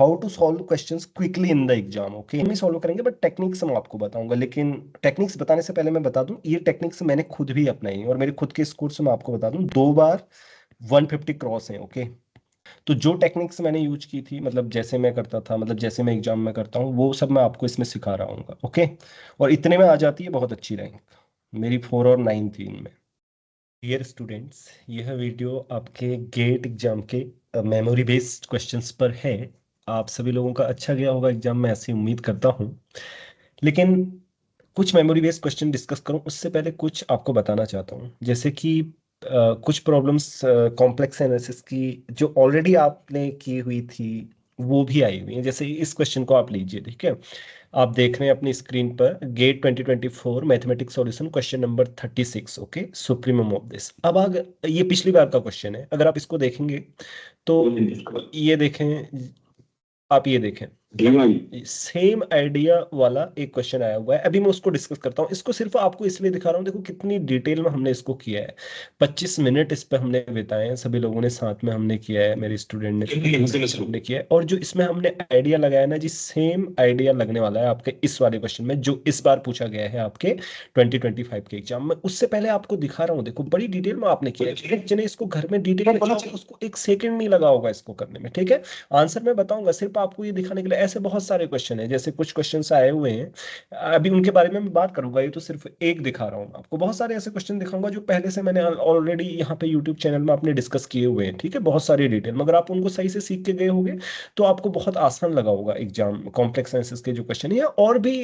How to solve questions quickly in the exam. Okay, हम ही सॉल्व करेंगे बट टेक्निक्स मैं आपको बताऊंगा। लेकिन टेक्निक्स बताने से पहले मैं बता दूं, ये टेक्निक्स मैंने खुद भी अपनाई और मेरे खुद के स्कोर से मैं आपको बता दूं 2 बार 150 क्रॉस है। ओके, तो जो टेक्निक्स मैंने यूज की थी, मतलब जैसे मैं करता था, मतलब जैसे मैं एग्जाम में करता हूँ, वो सब मैं आपको इसमें सिखा रहा हूँ। ओके, और इतने में आ जाती है बहुत अच्छी रैंक, मेरी 4 और 9 थी इनमें। डियर स्टूडेंट्स, यह वीडियो आपके गेट एग्जाम के मेमोरी बेस्ड क्वेश्चंस पर है। आप सभी लोगों का अच्छा गया होगा एग्जाम में, ऐसी उम्मीद करता हूँ। लेकिन कुछ मेमोरी बेस्ड क्वेश्चन डिस्कस करूं उससे पहले कुछ आपको बताना चाहता हूं, जैसे कि कुछ प्रॉब्लम्स कॉम्प्लेक्स एनालिसिस की जो ऑलरेडी आपने की हुई थी वो भी आई हुई है। जैसे इस क्वेश्चन को आप लीजिए, ठीक है, आप देख रहे हैं अपनी स्क्रीन पर GATE 2024 mathematics solution question number 36। Okay, supremum of this. अब अगर ये पिछली बार का क्वेश्चन है, अगर आप इसको देखेंगे तो ये देखें, आप ये देखें, सेम आइडिया वाला एक क्वेश्चन आया हुआ है। अभी मैं उसको डिस्कस करता हूँ। इसको सिर्फ आपको इसलिए दिखा रहा हूँ, देखो कितनी डिटेल में हमने इसको किया है। 25 मिनट इस पे हमने बिताए हैं, सभी लोगों ने साथ में हमने किया है, मेरे स्टूडेंट ने किया है। और जो इसमें हमने आइडिया लगाया ना जी, सेम आइडिया लगने वाला है आपके इस वाले क्वेश्चन में जो इस बार पूछा गया है आपके 2025 के एग्जाम में। उससे पहले आपको दिखा रहा हूँ, देखो बड़ी डिटेल में आपने किया है। जिन्हें इसको घर में डिटेल में उसको 1 सेकंड नहीं लगा होगा इसको करने में, ठीक है। आंसर मैं बताऊंगा, सिर्फ आपको ये दिखाने के लिए। ऐसे बहुत सारे क्वेश्चन हैं, जैसे कुछ क्वेश्चंस आए हुए हैं, अभी उनके बारे में मैं बात करूंगा। ये तो सिर्फ एक दिखा रहा हूँ आपको, बहुत सारे ऐसे क्वेश्चन दिखाऊंगा जो पहले से मैंने ऑलरेडी यहाँ पे यूट्यूब चैनल में आपने डिस्कस किए हुए हैं, ठीक है, बहुत सारी डिटेल। मगर आप उनको सही से सीख के गए होंगे तो आपको बहुत आसान लगा होगा एग्जाम। कॉम्प्लेक्स साइंसेस के जो क्वेश्चन है और भी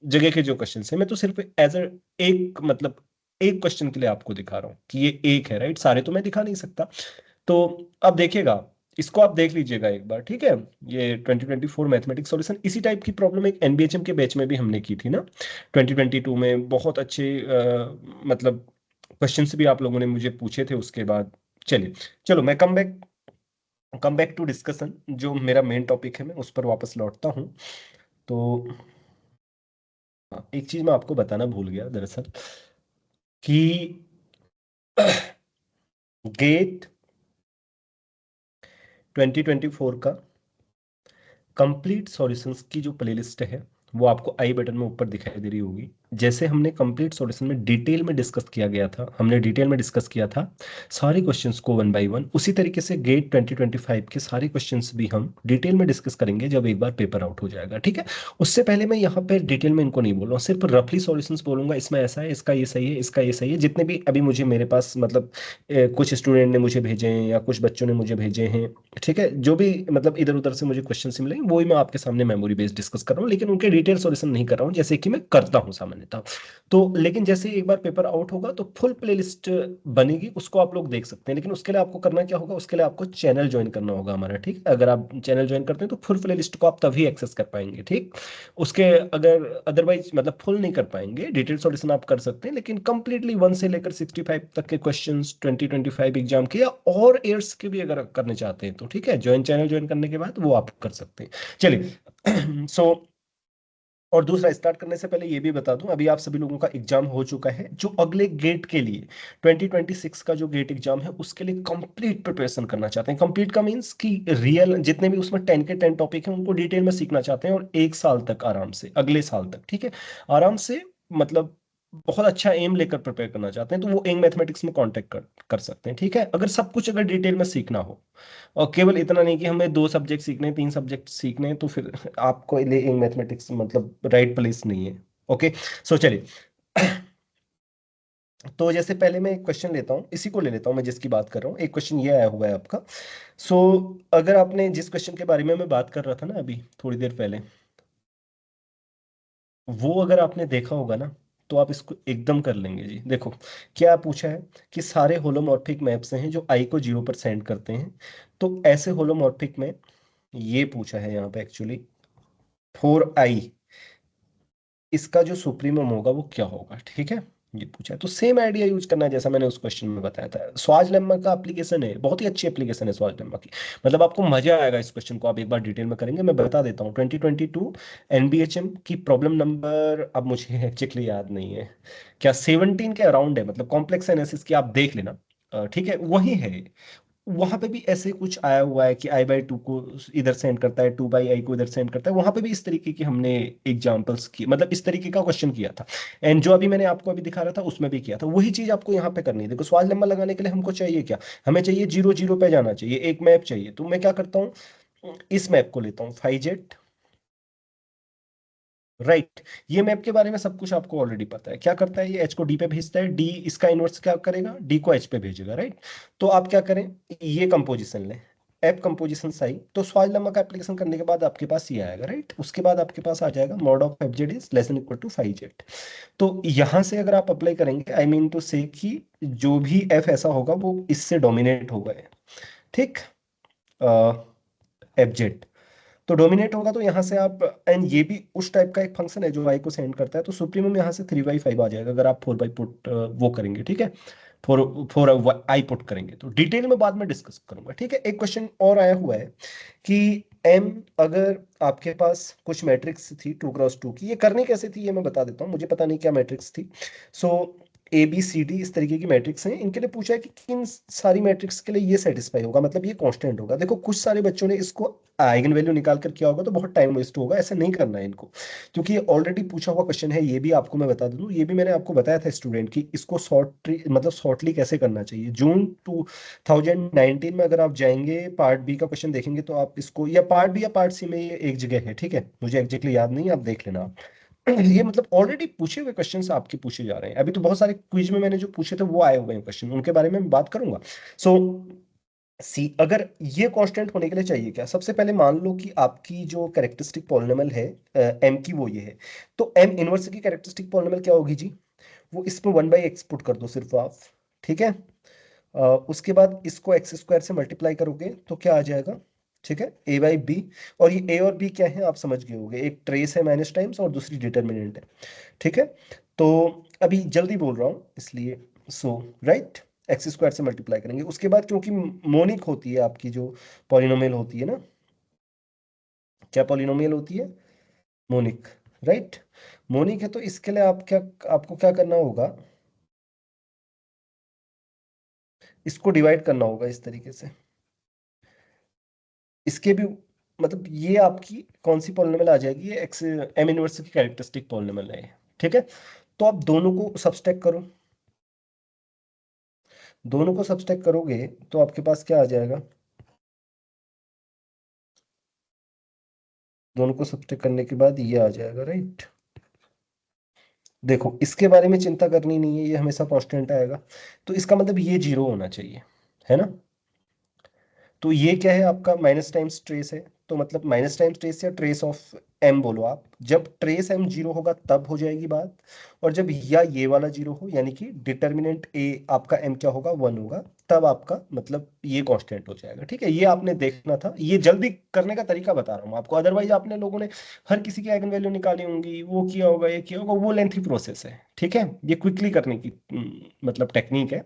जगह के जो क्वेश्चन है, मैं तो सिर्फ एज एक मतलब एक क्वेश्चन के लिए आपको दिखा रहा हूँ कि ये एक है, राइट। सारे तो मैं दिखा नहीं सकता। तो अब देखिएगा, इसको आप देख लीजिएगा एक बार, ठीक है। ये 2024 मैथमेटिक्स सॉल्यूशन, इसी टाइप की प्रॉब्लम एक एनबीएचएम के बैच में भी हमने की थी ना 2022 में। बहुत अच्छे मतलब क्वेश्चंस भी आप लोगों ने मुझे पूछे थे उसके बाद। चलिए, चलो मैं कम बैक टू डिस्कशन, जो मेरा मेन टॉपिक है, मैं उस पर वापस लौटता हूँ। तो हाँ, एक चीज मैं आपको बताना भूल गया दरअसल, कि गेट 2024 का कंप्लीट सॉल्यूशंस की जो प्लेलिस्ट है वो आपको आई बटन में ऊपर दिखाई दे रही होगी। जैसे हमने कंप्लीट सॉल्यूशन में डिटेल में डिस्कस किया गया था, हमने डिटेल में डिस्कस किया था सारे क्वेश्चंस को 1 बाय 1, उसी तरीके से गेट 2025 के सारे क्वेश्चंस भी हम डिटेल में डिस्कस करेंगे जब एक बार पेपर आउट हो जाएगा, ठीक है। उससे पहले मैं यहाँ पे डिटेल में इनको नहीं बोल रहा हूँ, सिर्फ रफली सॉल्यूशंस बोलूंगा, इसमें ऐसा है, इसका ये सही है, इसका ये सही है। जितने भी अभी मुझे मेरे पास मतलब कुछ स्टूडेंट ने मुझे भेजे हैं या कुछ बच्चों ने मुझे भेजे हैं, ठीक है, जो भी मतलब इधर उधर से मुझे क्वेश्चन मिले वही मैं आपके सामने मेमोरी बेस्ड डिस्कस कर रहा हूँ, लेकिन उनके डिटेल सॉल्यूशन नहीं कर रहा हूँ जैसे कि मैं करता हूँ सामान्यतः। तो लेकिन जैसे एक बार पेपर आउट होगा तो फुल प्लेलिस्ट बनेगी, उसको आप लोग देख सकते हैं। लेकिन उसके लिए आपको करना क्या होगा, उसके लिए आपको चैनल ज्वाइन करना होगा हमारा, ठीक है। अगर आप चैनल ज्वाइन करते हैं तो फुल प्लेलिस्ट को आप तभी एक्सेस कर पाएंगे, ठीक। उसके अगर अदरवाइज मतलब फुल नहीं कर पाएंगे, डिटेल सॉल्यूशन आप कर सकते हैं, लेकिन कंप्लीटली 1 से लेकर 65 तक के क्वेश्चंस 2025 एग्जाम के या और ईयर्स के भी अगर करने चाहते हैं तो ठीक है, चैनल ज्वाइन करने के बाद वो आप कर सकते हैं। चलिए सो और दूसरा, स्टार्ट करने से पहले ये भी बता दूं, अभी आप सभी लोगों का एग्जाम हो चुका है। जो अगले गेट के लिए 2026 का जो गेट एग्जाम है उसके लिए कंप्लीट प्रिपरेशन करना चाहते हैं, कंप्लीट का मींस कि रियल जितने भी उसमें 10 के 10 टॉपिक हैं उनको डिटेल में सीखना चाहते हैं, और 1 साल तक आराम से, अगले साल तक, ठीक है, आराम से, मतलब बहुत अच्छा एम लेकर प्रिपेयर करना चाहते हैं तो वो एंग मैथमेटिक्स में कांटेक्ट कर सकते हैं, ठीक है। अगर सब कुछ अगर डिटेल में सीखना हो, और केवल इतना नहीं कि हमें 2 सब्जेक्ट सीखने, 3 सब्जेक्ट सीखने हैं, तो फिर आपको लिए इन मैथमेटिक्स मतलब राइट प्लेस नहीं है। ओके, सो चलिए। तो जैसे पहले मैं एक क्वेश्चन लेता हूँ, इसी को ले लेता हूँ मैं जिसकी बात कर रहा हूँ। एक क्वेश्चन ये आया हुआ है आपका। सो अगर आपने जिस क्वेश्चन के बारे में मैं बात कर रहा था ना अभी थोड़ी देर पहले, वो अगर आपने देखा होगा ना तो आप इसको एकदम कर लेंगे जी। देखो क्या पूछा है कि सारे होलोमॉर्फिक मैप्स हैं जो आई को 0 पर सेंड करते हैं। तो ऐसे होलोमॉर्फिक में ये पूछा है यहाँ पे एक्चुअली 4i, इसका जो सुप्रीमम होगा वो क्या होगा, ठीक है, ये पूछा है। तो सेम आइडिया यूज करना है जैसा मैंने उस क्वेश्चन में बताया था। स्वाज लेम्मा का एप्लीकेशन है, बहुत ही अच्छी एप्लीकेशन है स्वाज लेम्मा की, मतलब आपको मजा आएगा इस क्वेश्चन को आप एक बार डिटेल में करेंगे। मैं बता देता हूँ 2022 एनबीएचएम की प्रॉब्लम नंबर, अब मुझे एक्चुअली याद नहीं है, क्या 17 के अराउंड है, मतलब कॉम्प्लेक्स एनालिसिस की आप देख लेना, ठीक है, वही है। वहां पे भी ऐसे कुछ आया हुआ है कि i/2 को इधर सेंड करता है, 2/i को इधर सेंड करता है, वहां पे भी इस तरीके की हमने एग्जांपल्स की, मतलब इस तरीके का क्वेश्चन किया था। एंड जो अभी मैंने आपको अभी दिखा रहा था उसमें भी किया था, वही चीज आपको यहाँ पे करनी है। देखो सवाल लंबा लगाने के लिए हमको चाहिए क्या, हमें चाहिए 0 0 पे जाना चाहिए, एक मैप चाहिए। तो मैं क्या करता हूँ, इस मैप को लेता हूँ, फाइजेट, राइट। ये मैप के बारे में सब कुछ आपको ऑलरेडी पता है, क्या करता है ये, एच को डी पे भेजता है, डी इसका इनवर्स क्या करेगा, डी को एच पे भेजेगा, राइट। तो आप क्या करें, ये कंपोजिशन लें, एप कंपोजिशन सही, तो सवाल लम्मा का एप्लीकेशन करने के बाद आपके पास ये आएगा, राइट। उसके बाद आपके पास आ जाएगा mod of F Z is less than equal to 5z। तो यहां से अगर आप अप्लाई करेंगे, आई मीन टू से कि जो भी एफ ऐसा होगा वो इससे डोमिनेट होगा, ठीक, एफ जेड। तो डोमिनेट होगा तो यहाँ से आप, एंड ये भी उस टाइप का एक फंक्शन है जो y को सेंड करता है, तो सुप्रीमम यहाँ से 3/5 आ जाएगा अगर आप 4 बाई पुट वो करेंगे, ठीक है, फोर फोर आई पुट करेंगे। तो डिटेल में बाद में डिस्कस करूंगा, ठीक है। एक क्वेश्चन और आया हुआ है कि m, अगर आपके पास कुछ मैट्रिक्स थी 2x2 की, ये करनी कैसे थी ये मैं बता देता हूँ, मुझे पता नहीं क्या मैट्रिक्स थी। सो ए बी सी डी इस तरीके की मैट्रिक्स हैं, इनके लिए पूछा है कि किन सारी मैट्रिक्स के लिए ये सेटिस्फाई होगा, मतलब ये कांस्टेंट होगा। देखो कुछ सारे बच्चों ने इसको आइगन वैल्यू निकाल कर किया होगा तो बहुत टाइम वेस्ट होगा, ऐसे नहीं करना है इनको, क्योंकि ये ऑलरेडी पूछा हुआ क्वेश्चन है। ये भी आपको मैं बता दूं, ये भी मैंने आपको बताया था स्टूडेंट की, इसको शॉर्टली कैसे करना चाहिए। जून 2019 में अगर आप जाएंगे पार्ट बी का क्वेश्चन देखेंगे तो आप इसको, या पार्ट बी या पार्ट सी में ये एक जगह है, ठीक है, मुझे एग्जैक्टली याद नहीं है, आप देख लेना आप। ये मतलब ऑलरेडी पूछे हुए क्वेश्चंस आपके पूछे जा रहे हैं, अभी तो बहुत सारे क्विज में मैंने जो पूछे थे वो आए हुए हैं क्वेश्चन, उनके बारे में मैं बात करूंगा। सो सी, अगर ये कांस्टेंट होने के लिए चाहिए क्या, सबसे पहले मान लो कि आपकी जो कैरेक्टरिस्टिक पॉलिनॉमियल है एम की वो ये है, तो एम इनवर्स की कैरेक्टरिस्टिक पॉलिनॉमियल क्या होगी जी, वो इसमें 1/x पुट कर दो सिर्फ आप, ठीक है। उसके बाद इसको एक्स स्क्वायर से मल्टीप्लाई करोगे तो क्या आ जाएगा, ठीक है, a/b। और ये a और b क्या है आप समझ गए होंगे, एक ट्रेस है माइनस टाइम्स और दूसरी डिटर्मिनेंट है, ठीक है। तो अभी जल्दी बोल रहा हूँ इसलिए, सो राइट, एक्स स्क्वायर से मल्टीप्लाई करेंगे, उसके बाद क्योंकि मोनिक होती है आपकी जो पॉलिनोमियल होती है ना, क्या पॉलिनोमियल होती है, मोनिक, राइट। मोनिक है तो इसके लिए आप क्या, आपको क्या करना होगा, इसको डिवाइड करना होगा इस तरीके से, इसके भी, मतलब ये आपकी कौन सी पॉलिनोमियल आ जाएगी, ये एक्स एम इनवर्स की कैरेक्टरिस्टिक पॉलिनोमियल है, ठीक है। तो आप दोनों को सबस्ट्रैक्ट करो, दोनों को सबस्ट्रैक्ट करोगे तो आपके पास क्या आ जाएगा, दोनों को सबट्रैक्ट करने के बाद ये आ जाएगा, राइट। देखो इसके बारे में चिंता करनी नहीं है, ये हमेशा कांस्टेंट आएगा, तो इसका मतलब ये 0 होना चाहिए, है ना। तो ये क्या है आपका माइनस टाइम्स ट्रेस है, तो मतलब माइनस टाइम्स ट्रेस या ट्रेस ऑफ एम बोलो आप, जब ट्रेस एम 0 होगा तब हो जाएगी बात, और जब या ये वाला 0 हो यानी कि डिटर्मिनेंट ए आपका एम क्या होगा 1 होगा, तब आपका मतलब ये कांस्टेंट हो जाएगा, ठीक है। ये आपने देखना था, ये जल्दी करने का तरीका बता रहा हूँ आपको, अदरवाइज आपने लोगों ने हर किसी की आइगन वैल्यू निकाली होंगी, वो किया होगा ये किया होगा, वो लेंथी प्रोसेस है, ठीक है। ये क्विकली करने की मतलब टेक्निक है,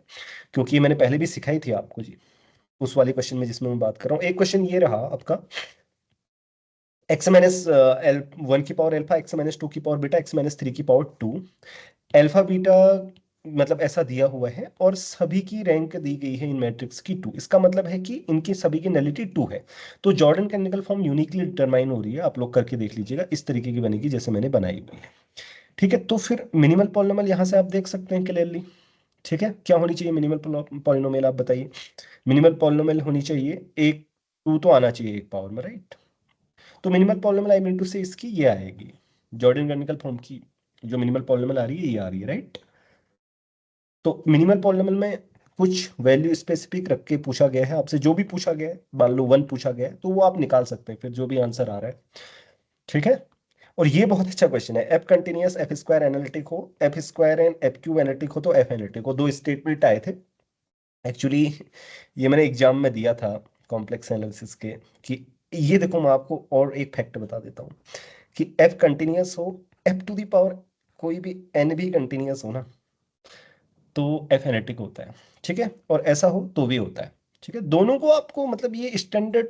क्योंकि ये मैंने पहले भी सिखाई थी आपको जी, उस वाले क्वेश्चन में जिसमें मैं बात कर रहा हूँ। एक क्वेश्चन ये रहा आपका, एक्स माइनस एल 1 की पावर एल्फा, एक्स माइनस 2 की पावर बीटा, एक्स माइनस 3 की पावर 2, एल्फा बीटा मतलब ऐसा दिया हुआ है और सभी की रैंक दी गई है इन मैट्रिक्स की 2, इसका मतलब है कि इनकी सभी की नलिटी 2 है। तो जॉर्डन कैनिकल फॉर्म यूनिकली डिटरमाइन हो रही है, आप लोग करके देख लीजिएगा, इस तरीके की बनेगी जैसे मैंने बनाई हुई है, ठीक है। तो फिर मिनिमल पॉलिनोमियल यहाँ से आप देख सकते हैं क्लियरली, ठीक है। क्या होनी चाहिए मिनिमल पॉलिनोमियल आप बताइए, मिनिमल पॉलिनोमियल होनी चाहिए एक 2 तो आना चाहिए एक पावर में, राइट। तो minimal polynomial I mean to say इसकी ये आएगी, जॉर्डन कैनिकल फॉर्म की जो मिनिमल पॉलिनोमियल आ रही है ये आ रही है, राइट। तो मिनिमल पॉलिनोमियल में कुछ वैल्यू स्पेसिफिक रख के पूछा गया है आपसे, जो भी पूछा गया है, मान लो 1 पूछा गया है तो वो आप निकाल सकते हैं फिर जो भी आंसर आ रहा है, ठीक है। और ये बहुत अच्छा क्वेश्चन है, f continuous f square analytic हो, f square and f cube analytic हो तो एफ एनालिटिक हो, दो स्टेटमेंट आए थे एक्चुअली, ये मैंने एग्जाम में दिया था कॉम्प्लेक्स एनालिसिस के, कि ये देखो मैं आपको और एक फैक्ट बता देता हूँ कि एफ कंटिन्यूअस हो, एफ टू दी पावर कोई भी एन भी कंटिन्यूअस हो ना तो एफ एनालिटिक होता है, ठीक है, और ऐसा हो तो भी होता है, ठीक है। दोनों को आपको मतलब ये स्टैंडर्ड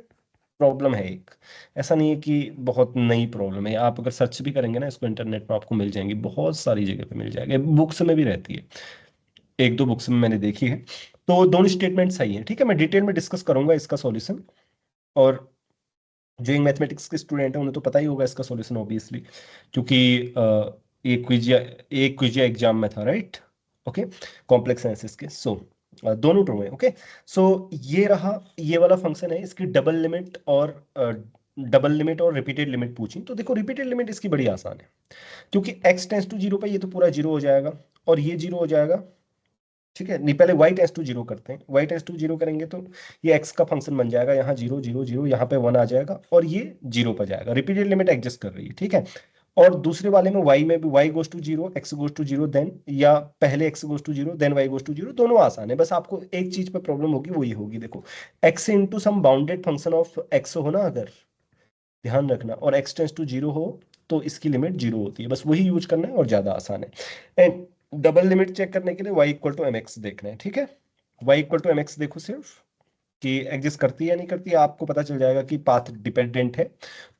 प्रॉब्लम है एक, ऐसा नहीं है कि बहुत नई प्रॉब्लम है, आप अगर सर्च भी करेंगे ना इसको इंटरनेट पर आपको मिल जाएंगी, बहुत सारी जगह पे मिल जाएगी, बुक्स में भी रहती है, एक दो बुक्स में मैंने देखी है। तो दोनों स्टेटमेंट सही है, ठीक है। मैं डिटेल में डिस्कस करूंगा इसका सॉल्यूशन, और जो इन मैथमेटिक्स के स्टूडेंट हैं उन्हें तो पता ही होगा इसका सॉल्यूशन ऑब्वियसली, क्योंकि एक क्विजिया एग्जाम में था, राइट। ओके, कॉम्प्लेक्स एनालिसिस के। सो दोनों ट्रू है। ओके, सो ये रहा, ये वाला फंक्शन है, इसकी डबल लिमिट और रिपीटेड लिमिट पूछी। तो देखो रिपीटेड लिमिट इसकी बड़ी आसान है, क्योंकि x टेंस टू जीरो पे ये तो पूरा जीरो हो जाएगा और ये जीरो हो जाएगा, ठीक है। नहीं, पहले y टेंस टू जीरो करते हैं। y टेंस टू जीरो करेंगे तो ये x का फंक्शन बन जाएगा, यहाँ जीरो जीरो जीरो, यहाँ पे वन आ जाएगा और ये जीरो पर जाएगा। रिपीटेड लिमिट एडजस्ट कर रही है, ठीक है। और दूसरे वाले में y में भी y goes to zero, x goes to zero then, या पहले x goes to zero then y goes to zero, दोनों आसान है। बस आपको एक चीज पे प्रॉब्लम होगी, वो ये होगी, देखो x into some bounded function of x हो ना, अगर ध्यान रखना, और x टेंस टू जीरो हो तो इसकी लिमिट जीरो होती है। बस वही यूज करना है और ज्यादा आसान है। एंड डबल लिमिट चेक करने के लिए y इक्वल टू mx देखना है, ठीक है। y इक्वल टू mx देखो सिर्फ, कि एग्जिस्ट करती है या नहीं करती है, आपको पता चल जाएगा कि पाथ डिपेंडेंट है।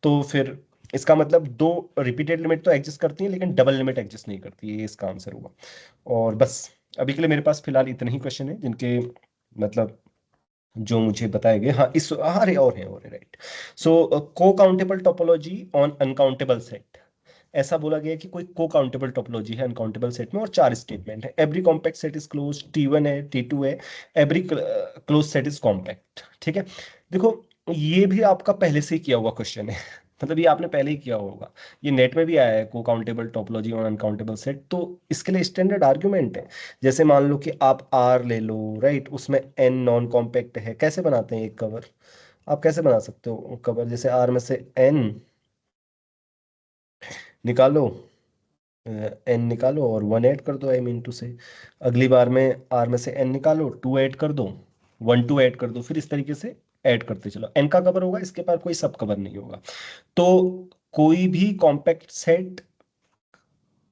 तो फिर इसका मतलब दो रिपीटेड लिमिट तो एग्जिस्ट करती है, लेकिन डबल लिमिट एग्जिस्ट नहीं करती है, ये इसका आंसर होगा। और बस अभी के लिए मेरे पास फिलहाल इतने ही क्वेश्चन है, जिनके मतलब जो मुझे बताए गए। हाँ, इस अरे और है राइट। सो को countable topology on uncountable set. ऐसा बोला गया कि कोई को काउंटेबल टोपोलॉजी है अनकाउंटेबल सेट में, और चार स्टेटमेंट है। Every compact set is close, T1 है, T2 है, every close set is compact, ठीक है। देखो ये भी आपका पहले से ही किया हुआ क्वेश्चन है मतलब ये आपने पहले ही किया होगा, ये नेट में भी आया है, को countable topology on uncountable set. तो इसके लिए स्टैंडर्ड आर्ग्यूमेंट है। जैसे मान लो कि आप आर ले लो, राइट, उसमें एन नॉन कॉम्पैक्ट है, कैसे बनाते हैं एक कवर, आप कैसे बना सकते हो कवर, जैसे आर में से एन निकालो, एन निकालो और वन ऐड कर दो, आई मीन टू से अगली बार में आर में से एन निकालो, टू ऐड कर दो, वन टू ऐड कर दो, फिर इस तरीके से ऐड करते चलो, एन का कवर होगा, इसके पास कोई सब कवर नहीं होगा। तो कोई भी कॉम्पैक्ट सेट,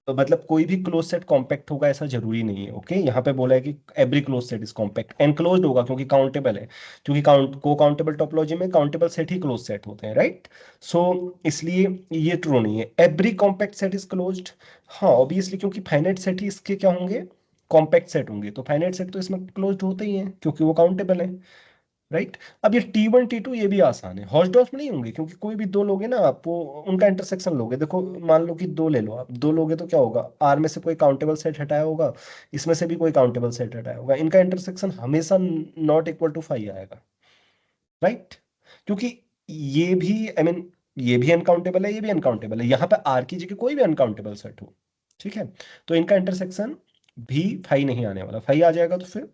मतलब कोई भी क्लोज सेट कॉम्पैक्ट होगा ऐसा जरूरी नहीं है। ओके, यहाँ पे बोला है कि every close set is compact, enclosed होगा क्योंकि काउंटेबल है, क्योंकि को काउंटेबल टोपोलॉजी में काउंटेबल सेट ही क्लोज सेट होते हैं, राइट। सो इसलिए ये ट्रू नहीं है। Every compact set is closed, हाँ ऑब्वियसली, क्योंकि फाइनाइट सेट ही इसके क्या होंगे, कॉम्पैक्ट सेट होंगे, तो फाइनाइट सेट तो इसमें क्लोज्ड होते ही हैं क्योंकि वो काउंटेबल है, राइट। अब ये T1 T2 ये भी आसान है, हॉर्स्डॉर्फ में नहीं होंगे, क्योंकि कोई भी दो लोगे ना आप, वो उनका इंटरसेक्शन लोगे। देखो मान लो कि दो ले लो, आप दो लोगे तो क्या होगा, आर में से कोई काउंटेबल सेट हटाया होगा, इसमें से भी कोई काउंटेबल सेट हटाया होगा, इनका इंटरसेक्शन हमेशा नॉट इक्वल टू 5 आएगा, राइट। क्योंकि ये भी आई मीन ये भी अनकाउंटेबल है, ये भी अनकाउंटेबल है, यहाँ पे आर की जगह कोई भी अनकाउंटेबल सेट हो, ठीक है। तो इनका इंटरसेक्शन भी 5 नहीं आने वाला, 5 आ जाएगा तो फिर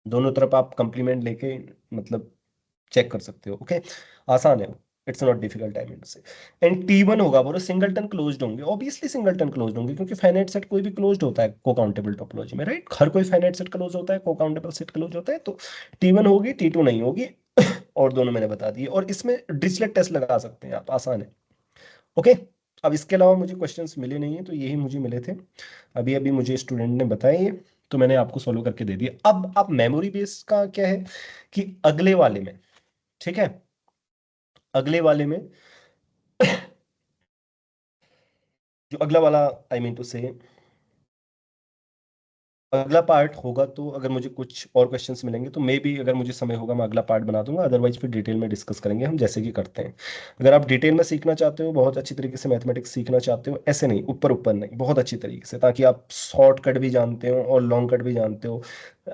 दोनों तरफ आप कंप्लीमेंट लेके मतलब चेक कर सकते हो। ओके, आसान है, it's not difficult, I mean से। एंड T1 होगा, बोलो सिंगलटन क्लोज्ड होंगे, ऑब्वियसली सिंगलटन क्लोज्ड होंगे, क्योंकि फाइनाइट सेट कोई भी क्लोज्ड होता है को काउंटेबल टोपोलॉजी में, राइट। हर कोई फाइनाइट सेट क्लोज होता है, को काउंटेबल सेट क्लोज होता है, तो T1 होगी, T2 नहीं होगी और दोनों मैंने बता दिए। और इसमें डिरिचलेट टेस्ट लगा सकते हैं आप, आसान है। ओके, अब इसके अलावा मुझे क्वेश्चंस मिले नहीं है, तो यही मुझे मिले थे, अभी अभी मुझे स्टूडेंट ने बताए ये, तो मैंने आपको सॉल्व करके दे दिया। अब मेमोरी बेस का क्या है कि अगले वाले में, ठीक है, अगले वाले में जो अगला वाला आई मीन टू से अगला पार्ट होगा, तो अगर मुझे कुछ और क्वेश्चंस मिलेंगे तो मे बी, अगर मुझे समय होगा मैं अगला पार्ट बना दूंगा, अदरवाइज फिर डिटेल में डिस्कस करेंगे हम, जैसे कि करते हैं। अगर आप डिटेल में सीखना चाहते हो, बहुत अच्छी तरीके से मैथमेटिक्स सीखना चाहते हो, ऐसे नहीं ऊपर ऊपर नहीं, बहुत अच्छी तरीके से, ताकि आप शॉर्टकट भी जानते हो और लॉन्ग कट भी जानते हो,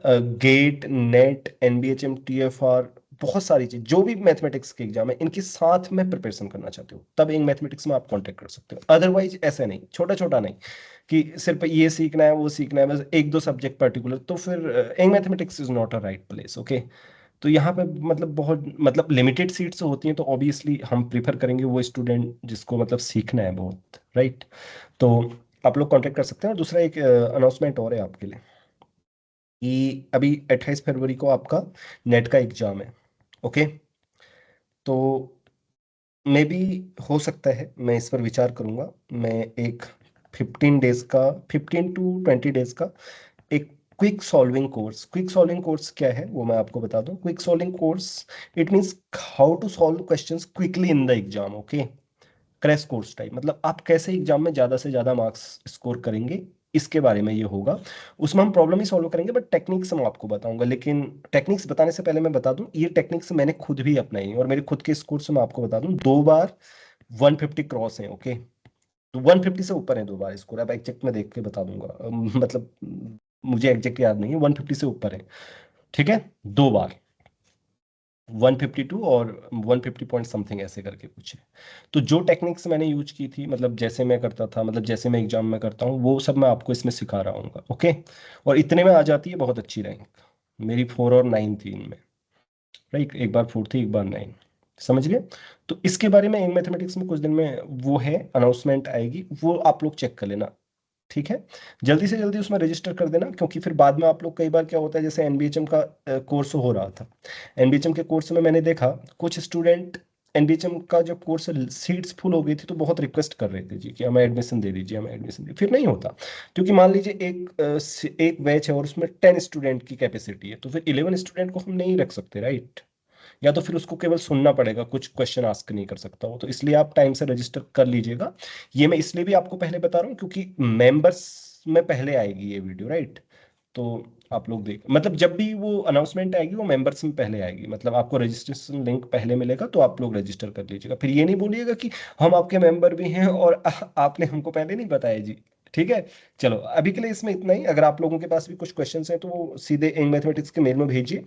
गेट, नेट, NBHM, TFR, बहुत सारी चीज, जो भी मैथमेटिक्स के एग्जाम है इनके साथ में प्रिपरेशन करना चाहते हो, तब एक मैथमेटिक्स में आप कांटेक्ट कर सकते हो। अदरवाइज ऐसे नहीं, छोटा छोटा नहीं कि सिर्फ ये सीखना है वो सीखना है, बस एक दो सब्जेक्ट पर्टिकुलर, तो फिर and mathematics is not a right place. Okay, तो यहाँ पे मतलब बहुत मतलब लिमिटेड सीट्स होती हैं, तो ऑब्वियसली हम प्रीफर करेंगे वो स्टूडेंट जिसको मतलब सीखना है बहुत, राइट। तो आप लोग कांटेक्ट कर सकते हैं। और दूसरा एक अनाउंसमेंट और है आपके लिए, कि अभी 28 फरवरी को आपका नेट का एग्जाम है। ओके, तो मे बी हो सकता है, मैं इस पर विचार करूंगा, मैं एक 15 डेज का, 15 to 20 डेज का एक क्विक सॉल्विंग कोर्स क्या है वो मैं आपको बता दूं। Quick solving course, it means how to solve questions quickly in the exam. Okay, crash course type, मतलब आप कैसे एग्जाम में ज्यादा से ज्यादा मार्क्स स्कोर करेंगे इसके बारे में ये होगा। उसमें हम प्रॉब्लम ही सॉल्व करेंगे, बट टेक्निक्स मैं आपको बताऊंगा। लेकिन टेक्निक्स बताने से पहले मैं बता दूं, ये टेक्निक्स मैंने खुद भी अपनाई है और मेरे खुद के स्कोर से मैं आपको बता दूं, 2 बार 150 क्रॉस है। ओके, तो 150 से ऊपर है 2 बार स्कोर। अब एग्जैक्ट में देख के बता दूंगा, मतलब मुझे एग्जैक्ट याद नहीं है, 150 से ऊपर है। ठीक है, 2 बार 152 और 150 पॉइंट समथिंग ऐसे करके कुछ है। तो जो टेक्निक्स मैंने यूज की थी, मतलब जैसे मैं करता था, मतलब जैसे मैं एग्जाम में करता हूँ, वो सब मैं आपको इसमें सिखा रहा हूँ। ओके, और इतने में आ जाती है बहुत अच्छी रैंक। मेरी 4 और 9 थी इनमें, राइट, एक बार 4 थी, एक बार 9। समझ गए? तो इसके बारे में इन मैथमेटिक्स में कुछ दिन में वो है, अनाउंसमेंट आएगी, वो आप लोग चेक कर लेना। ठीक है, जल्दी से जल्दी उसमें रजिस्टर कर देना, क्योंकि फिर बाद में आप लोग, कई बार क्या होता है, जैसे एनबीएचएम का कोर्स हो रहा था, एनबीएचएम के कोर्स में मैंने देखा कुछ स्टूडेंट, एनबीएचएम का जब कोर्स सीट्स फुल हो गई थी तो बहुत रिक्वेस्ट कर रहे थे जी कि हमें एडमिशन दे दीजिए, हमें एडमिशन दे। फिर नहीं होता, क्योंकि मान लीजिए एक बैच है और उसमें 10 स्टूडेंट की कैपेसिटी है, तो फिर 11 स्टूडेंट को हम नहीं रख सकते, राइट? या तो फिर उसको केवल सुनना पड़ेगा, कुछ क्वेश्चन आस्क नहीं कर सकता वो। तो इसलिए आप टाइम से रजिस्टर कर लीजिएगा। ये मैं इसलिए भी आपको पहले बता रहा हूँ क्योंकि मेंबर्स में पहले आएगी ये वीडियो, राइट? तो आप लोग देख, मतलब जब भी वो अनाउंसमेंट आएगी वो मेंबर्स में पहले आएगी, मतलब आपको रजिस्ट्रेशन लिंक पहले मिलेगा, तो आप लोग रजिस्टर कर लीजिएगा। फिर ये नहीं बोलिएगा कि हम आपके मेंबर भी हैं और आपने हमको पहले नहीं बताया जी। ठीक है, चलो अभी के लिए इसमें इतना ही। अगर आप लोगों के पास भी कुछ क्वेश्चंस हैं तो वो सीधे इंग मैथमेटिक्स के मेल में भेजिए,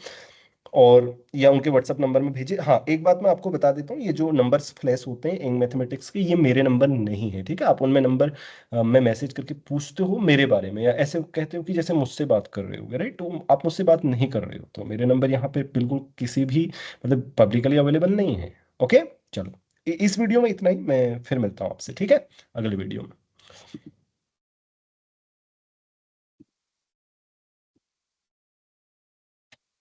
और या उनके व्हाट्सएप नंबर में भेजिए। हाँ, एक बात मैं आपको बता देता हूँ, ये जो नंबर्स फ्लैश होते हैं इन मैथमेटिक्स के, ये मेरे नंबर नहीं है। ठीक है, आप उनमें नंबर में मैसेज करके पूछते हो मेरे बारे में, या ऐसे कहते हो कि जैसे मुझसे बात कर रहे हो, राइट? तो आप मुझसे बात नहीं कर रहे हो, तो मेरे नंबर यहाँ पे बिल्कुल किसी भी, मतलब पब्लिकली अवेलेबल नहीं है। ओके, चलो इस वीडियो में इतना ही। मैं फिर मिलता हूँ आपसे, ठीक है, अगले वीडियो में।